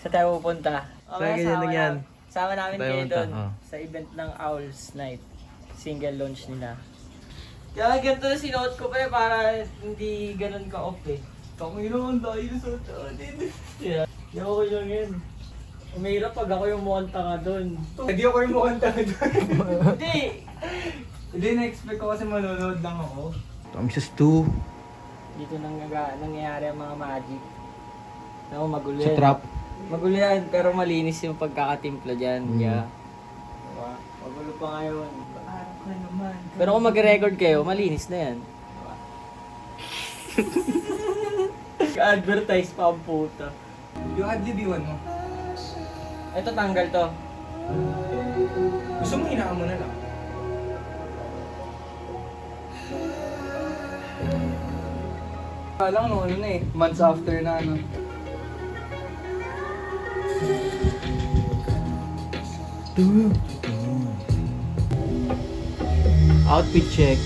Sa tayo pupunta. Saan ganyan lang yan? Sama namin Tayo kayo punta, doon oh. sa event ng Owls Night. Single launch nila. Kaya ganito na sinuot ko pa para hindi ganun ka-off eh. Kamilo, ang dahil sa atin. Yeah. Okay lang yan. Umihirap pag ako yung mukhang tanga doon. Hindi ako yung mukhang tanga doon. Hindi! Hindi, na-expect ko kasi manonood lang ako. Tamsis 2. Dito nangyayari ang mga magic. Ako, magulo Sa yan. trap. Magulo yan, pero malinis yung pagkakatimpla dyan. Yeah. Diba? Magulo pa ngayon. Parang ka naman. Pero kung mag-record kayo, malinis na yan. Advertise pa ang puta. Yung ad-libiwan mo. Ito tanggal to. Gusto mo hinaan mo na lang. Lang no, ano na eh. Months after na ano. Outfit check.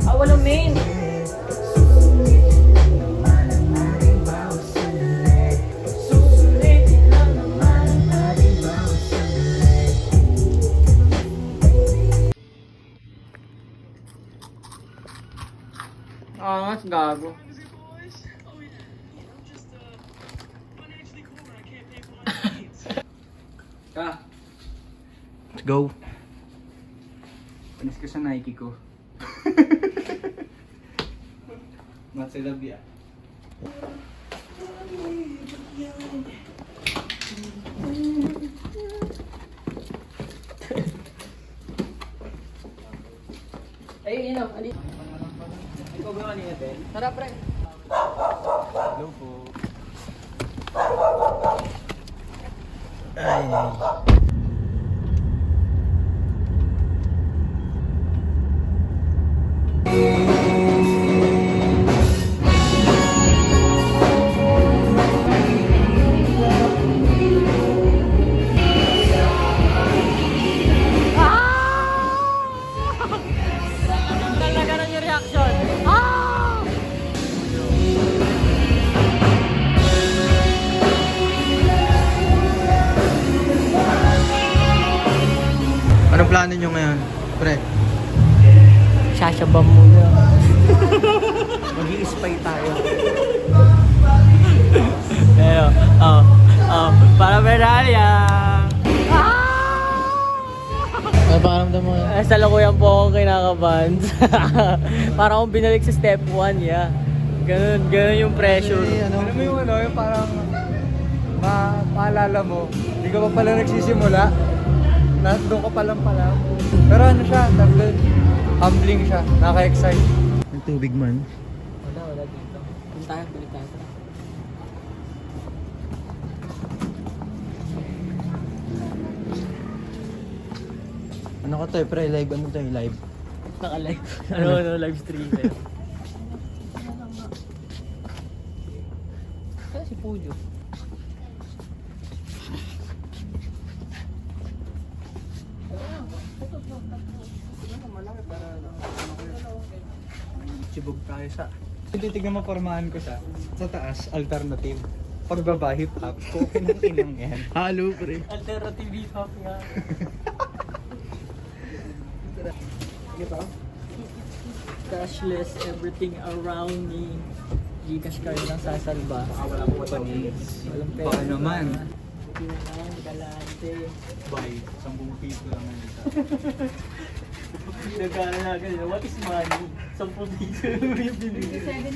Ah, walang main! Angas, gago. Ka, Let's go. panis ka sa Nike ko. Matsilabi ah. Ay, yun o. Ikaw ba kanina, Ben? Tara, pre. Hello po. Ay. Talaga nun yung reaction. Ah! Anong plano nyo ngayon? Pre, Shashabam muna. mag-i-spy tayo. Pero, para Beralia. Ano paramdam mo? Sa lakuyan po akong kinakabahan. Para akong binalik sa step 1, yeah. Ganun yung pressure. Alam mo yung ano, yung parang maalala mo, hindi ka pa pala nagsisimula, doon ka palang pala. Pero ano siya, humbling siya, naka-excite. May tubig man. Wala dito. Punta tayo, balik tayo. Ano ka to pre? Live ano to live? Naka-live. Ano, live stream eh. Kaya si Pujo. Sibog tayo sa... Titignan mo pormahan ko sa taas, alternative. Pagbaba, hip-hop, kung inang yan. Halo pre. Alternative hip-hop nga. Ito? Cashless, everything around me. Gcash card lang sasalba. Wala ko panis. Walang pera. Baka naman. Kailangan, galante. Bye, 10 piso lang yan. Nagkala na ganyan. What is money? 10 piso yung binigay.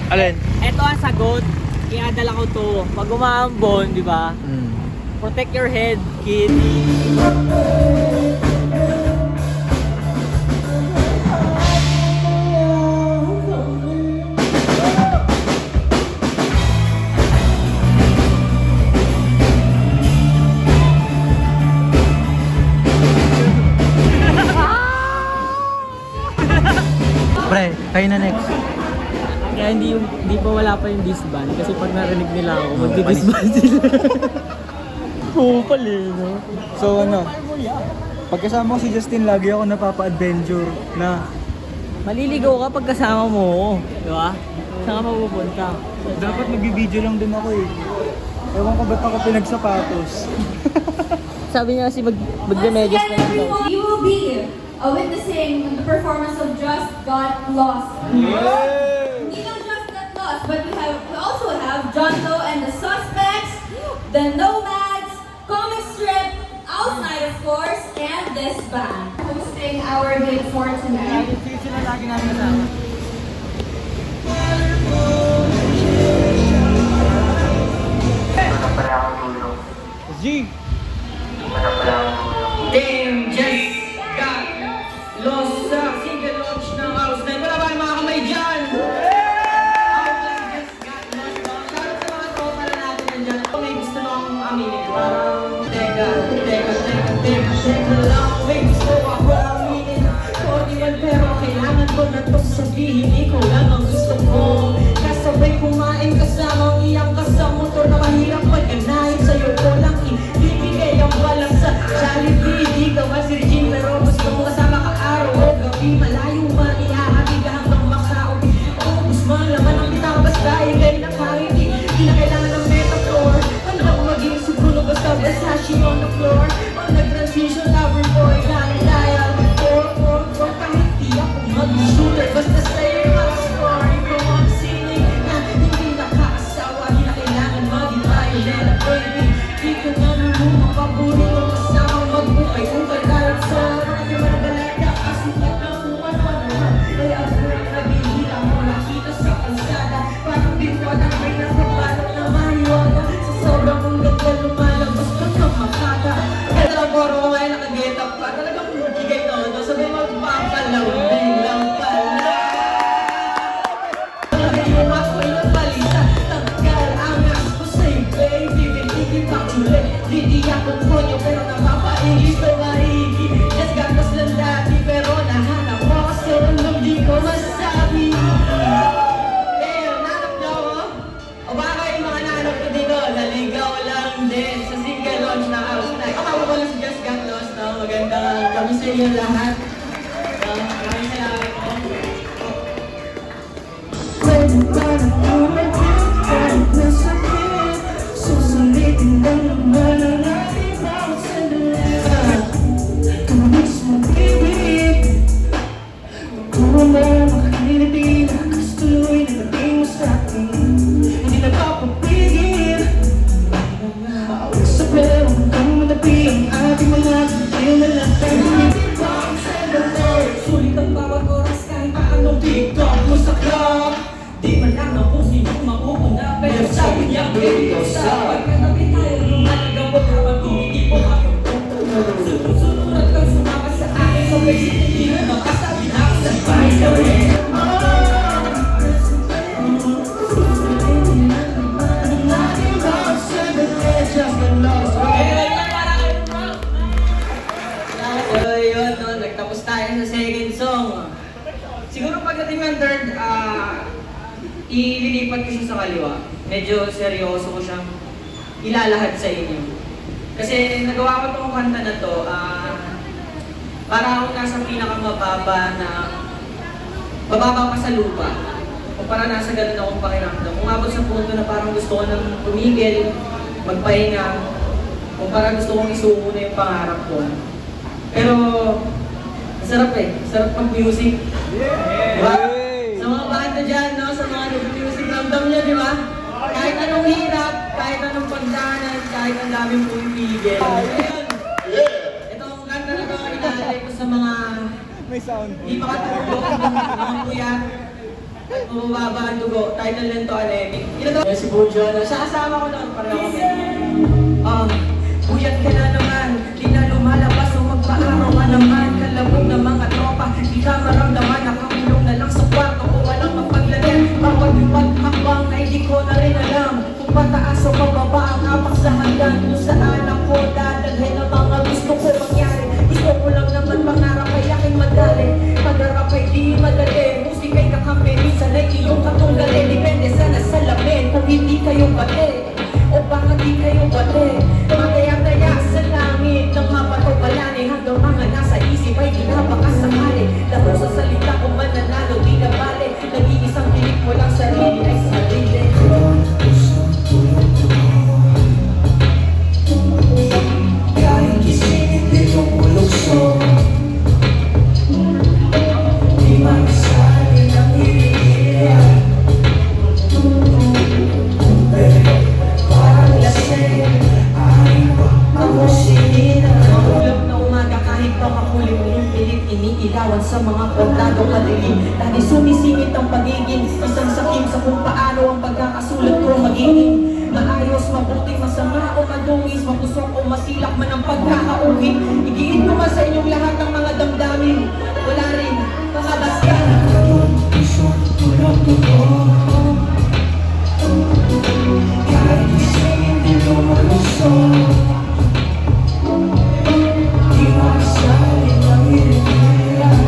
Alin? Ito ang sagot. Kaya dala ko to. Pag umaambon, di ba? Protect your head, kid. Pre, kayo na next. Kaya hindi pa wala pa yung disband. Kasi pag narinig nila ako, magdi-disband sila. Oo pala, no? So ano, pagkasama ko si Justin, lagi ako napapa-adventure na Maliligaw ka pag kasama mo ako. Di ba? Saan ka mapupunta? Dapat nagbibideo lang din ako eh. Ewan ko ba't ako pinagsapatos. Sabi niya kasi magdemedyas na lang daw. You will be witnessing the performance of Just Got Lost. Hindi lang Just Got Lost, but we also have John Doe and the Suspects, the Nomads, Comic Strip, Outside of course, and this band. Hosting our gig for tonight. Sila lagi namin kasama. G! Damn, just got lost sa single launch ng House Night. Wala ba yung mga kamay dyan? Outline just got lost. Shoutout sa mga tropa na natin nandyan. May gusto na akong aminin. Parang, teka lang. May gusto ako aminin. Sorry man, pero kailangan ko na to sabihin. Ikaw lang ang gusto ko. Kasabay kumain kasama iyang kasamotor na mahirap maganahin. Sa'yo ko lang ibibigay ang walang sa Jollibee. Di ka ba si Regine, pero gusto mo kasama ka araw o gabi. Malayo man, ihahatid ka hanggang makauwi. Ubus man laman ang bitang basta ikay ng hangin. Di na kailangan ng metaphor. Ano ako maging si Bruno basta Versace on the floor. On the transition lover boy, galing dial. For kahit di ako mag-shooter. Basta sa'yo yung mga story from on ceiling na hindi nakakasawa. Di na kailangan maging violent, baby. Di ka na nalumang paborito kasama magbukay. Kung kailangan sa mga dalaga, kasukat na kuwan pa naman. Kaya ako ang nabihira mo nakita sa kalsada. Parang di ko na may nakapalong na mahiwaga. Sa sobrang mong ganda lumalabas ka na makata. Kaya lang poro ko ngayon nakaget up pa. Talagang bigay todo. Sabi magpapalaw lang pala. Yung ako'y napalita. Tanggal ang as ko sa'yo, baby. Bitigin pa ulit. Hindi akong konyo pero napapailis ko marigi. Just gatos lang dati pero nahanap mo kasi alam di ko masabi. Damn, nanap niyo ako? O baka yung mga nanap ko dito, naligaw lang din sa single launch na House Night. Ako ko lang si Just Got Lost, no? Magandang kami sa inyo lahat. Maraming salamat po. Susulitin lang naman ang ating bawat sandali. Ikaw mismo, baby. Kung mo makakiliti na kastuloy na dating mo sa akin. Hindi na papapigil. Sa pero hanggang matabi ang ating mga bigil na lang tayo. Ating bawat sandali. Sulit ang bawat oras kahit paanong TikTok mo sa club. Di man lang ako sinong mapupunta. Pero sabi niya, baby, ko sa pagkatabi tayo lumalagabot habang tumitipon ako. Sunod-sunod kang sumama sa akin. Sabay hindi mo makasabi na ako sa bahay ka rin. So yun, no, nagtapos tayo sa second song. Siguro pagdating ng third, ililipat ko siya sa kaliwa. Medyo seryoso ko siyang ilalahad sa inyo. Kasi nagawa ko itong kanta na to, para ako nasa pinakamababa na bababa pa sa lupa. O para nasa ganun akong pakiramdam. Umabot sa punto na parang gusto ko nang tumigil, magpahinga, o parang gusto kong isuko na yung pangarap ko. Pero, sarap eh. Sarap mag-music. Diba? Sa mga banda dyan, no? Sa mga nag-music, ramdam nyo, di ba? Kahit anong hirap, kahit anong pagdanan, kahit ang daming pumipigil. Ayun. Ito ang kanta na ito, inaalay ko sa mga May sound. hindi makatulog, mga puyat, mababa ang dugo. Title lang to, anemic. Yan si Bujo, siya kasama ko noon, pareho kami. Puyat ka na naman, di na lumalabas o magpaaraw ka naman. Kalabog ng mga tropa, di ka maramdaman. Nakapilong na lang sa kwarto ko, walang mapaglagyan. Bawat liwat hakbang na hindi ko na rin alam. Kung pataas o pababa ang apak sa hagdan. Kung saan ako dadalhin ang mga gusto ko mangyari. Gusto ko lang naman pangarap ay aking madali. Pagharap ay di madali. Musika'y kakampi, minsan ay iyong katunggali. Depende sana sa lamin kung hindi kayo bate. O baka di kayo bate. Mataya-taya sa langit ng mapato balani. Hanggang mga nasa isip ay ginabaka sakali. Laro sa salita ko mananali. dungis, mapusok o masilak man ang pagkakaukit. Igiit ko ba sa inyong lahat ng mga damdamin? Wala rin, kakabasya. Kahit isa'y hindi lumalusot, di makasalit ang hinihiran.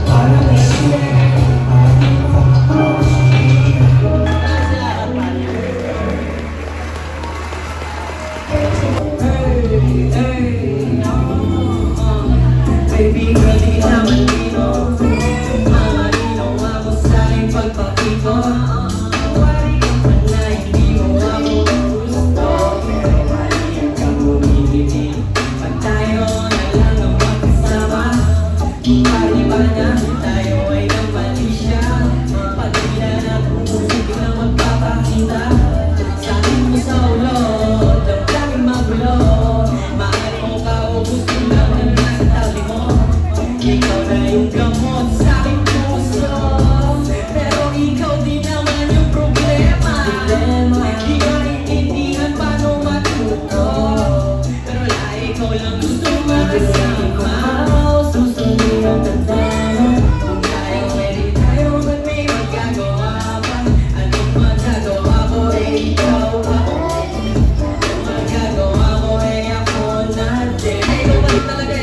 Parang isa'y aking baby girl, di kita malino. Malinaw ako sa iyong pagpapito. Wari ka man na hindi mo ako gusto. Pero maliit kang bumibili. Pag tayo na lang ang magkasama, pari ba na tayo ay nabali siya. Pag di na pumusik na magpapakita sa akin mo sa ulo, damdaming magulo. Mahal mo ka o gusto lang na nasa tabi mo. Ikaw na yung gamot sa aking puso. Pero ikaw din naman yung problema. Di maintindihan paano matuto. Pero wala, ikaw lang gusto makasama. Susundin ang tandaan. Kung tayo pwede tayo, ba't may magagawa pa? Anong magagawa ko, ikaw ako. Anong magagawa ko, ako natin. Ikaw ba talaga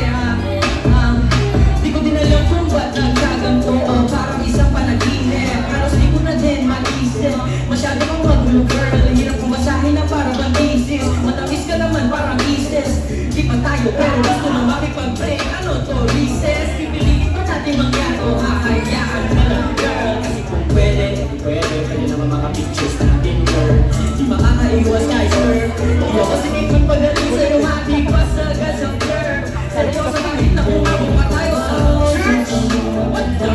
di ko din alam kung ba't nagkaganto. Parang isang panaginip, pero di ko na din mag-isip. Masyado kang magulo girl, hirap kong basahin na para bang thesis. Matamis ka naman parang isis. Di pa tayo pero gusto na makipag-break. Ano to, recess? Pipiliin pa natin mangyaro. Kakayaan mo lang girl. Kasi kung pwede naman mga pictures natin girl. Di makakaiwas kay sir. Di ako sinikot pagaling sa'yo, mati pa sa gas of blur. Seryoso kahit na umabot pa tayo sa church. What the?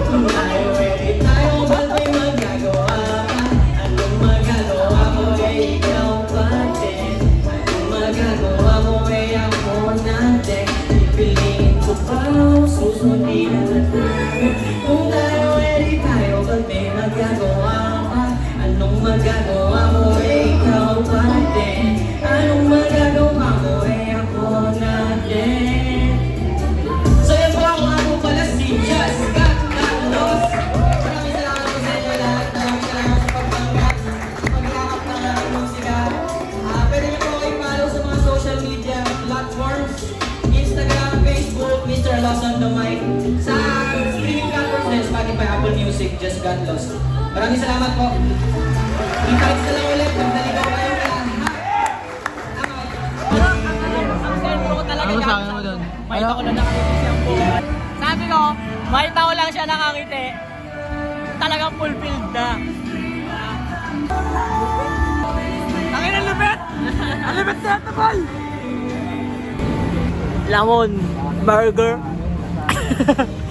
Kung tayo ready tayo, ba't may magagawa pa? Anong magagawa ko, ikaw pa din. Anong magagawa mo, ako natin. Pipiliin ko pa, susundin natin. Kung tayo ready tayo, ba't may magagawa pa? Anong magagawa mo, ikaw pa din. Anong magagawa mo, ako natin. So yan po ako nga po pala si Just Got That Lost. Maraming salamat po sa inyo lahat. Maraming salamat sa paghahap ng aking musika. Pwede niyo po kayo follow sa mga social media platforms. Instagram, Facebook, Mr. Lost on the Mic. Sa streaming platforms din, Spotify, Apple Music, Just Got Lost. Maraming salamat po. Kita-kits na lang ulit. Magdaligaw kayo na. Ang sentro ko talaga Ano yan. sabi mo doon? Makita ko na nakangiti siyang buhay. Sabi ko, makita ko lang siya nakangiti. Talagang fulfilled na. Tangin ang lupit! Ang lupit na ito, boy! Lamon, burger.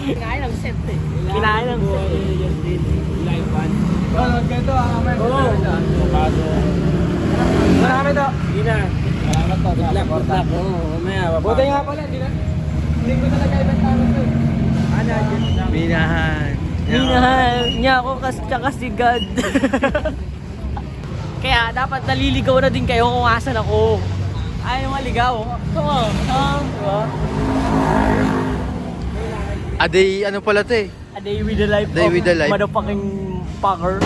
Kinain ng set eh. Kinain ng set eh. Live band. Ganito amen. Oo. Marami to. Hindi na. Salamat po. Good luck. Oo, mamaya. Buti nga pala, hindi ko talaga ibentahan to. Minahan. Minahal niya ako kasi God. Kaya dapat naliligaw na din kayo kung asan ako. Ayaw maligaw. Come on. Diba? A day, ano pala to eh? A day with the life Day of with the life. motherfucking fucker.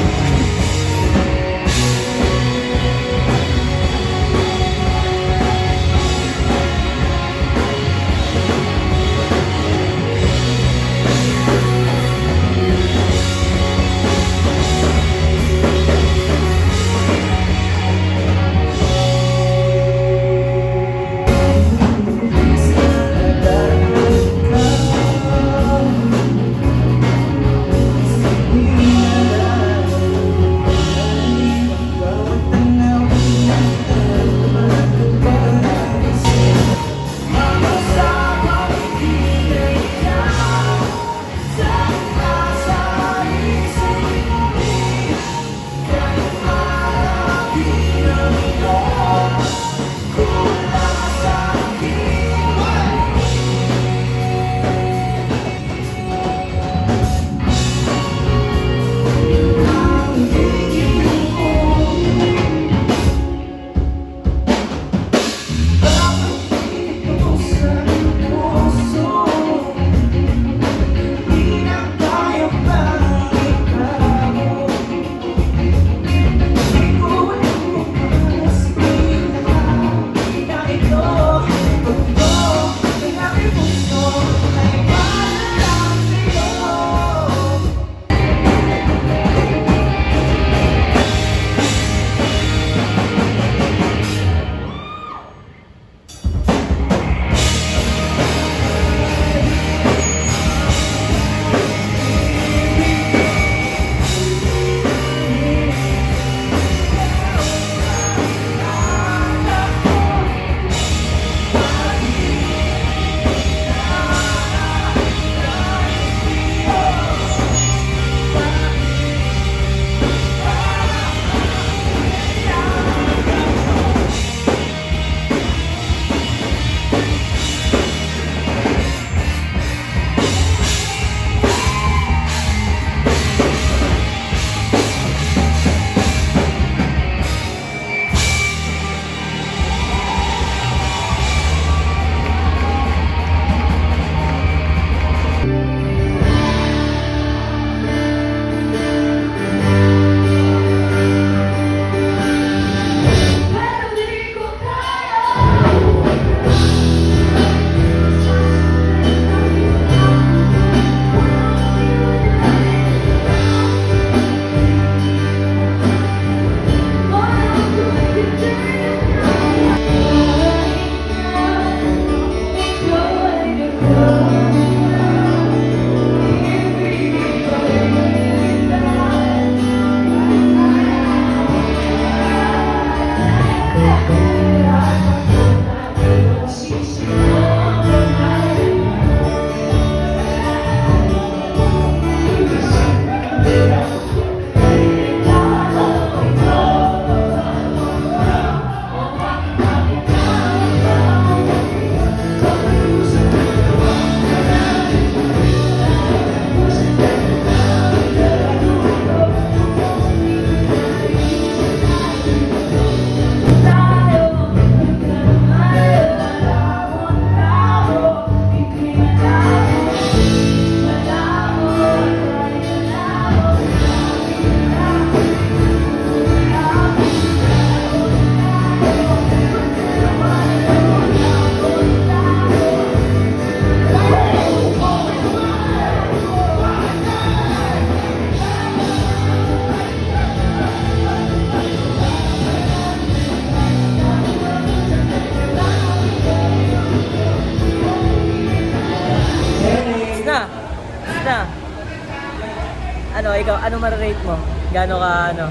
Ano, ikaw, ano ma-rate mo? Gano'n ka, ano,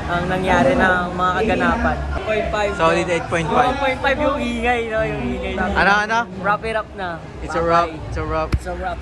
ang nangyari ng mga kaganapan? 8.5. Solid 8.5. 8.5 yung ingay, no? Yung ingay. Ano? Wrap it up na. It's a wrap. It's a wrap. It's a wrap.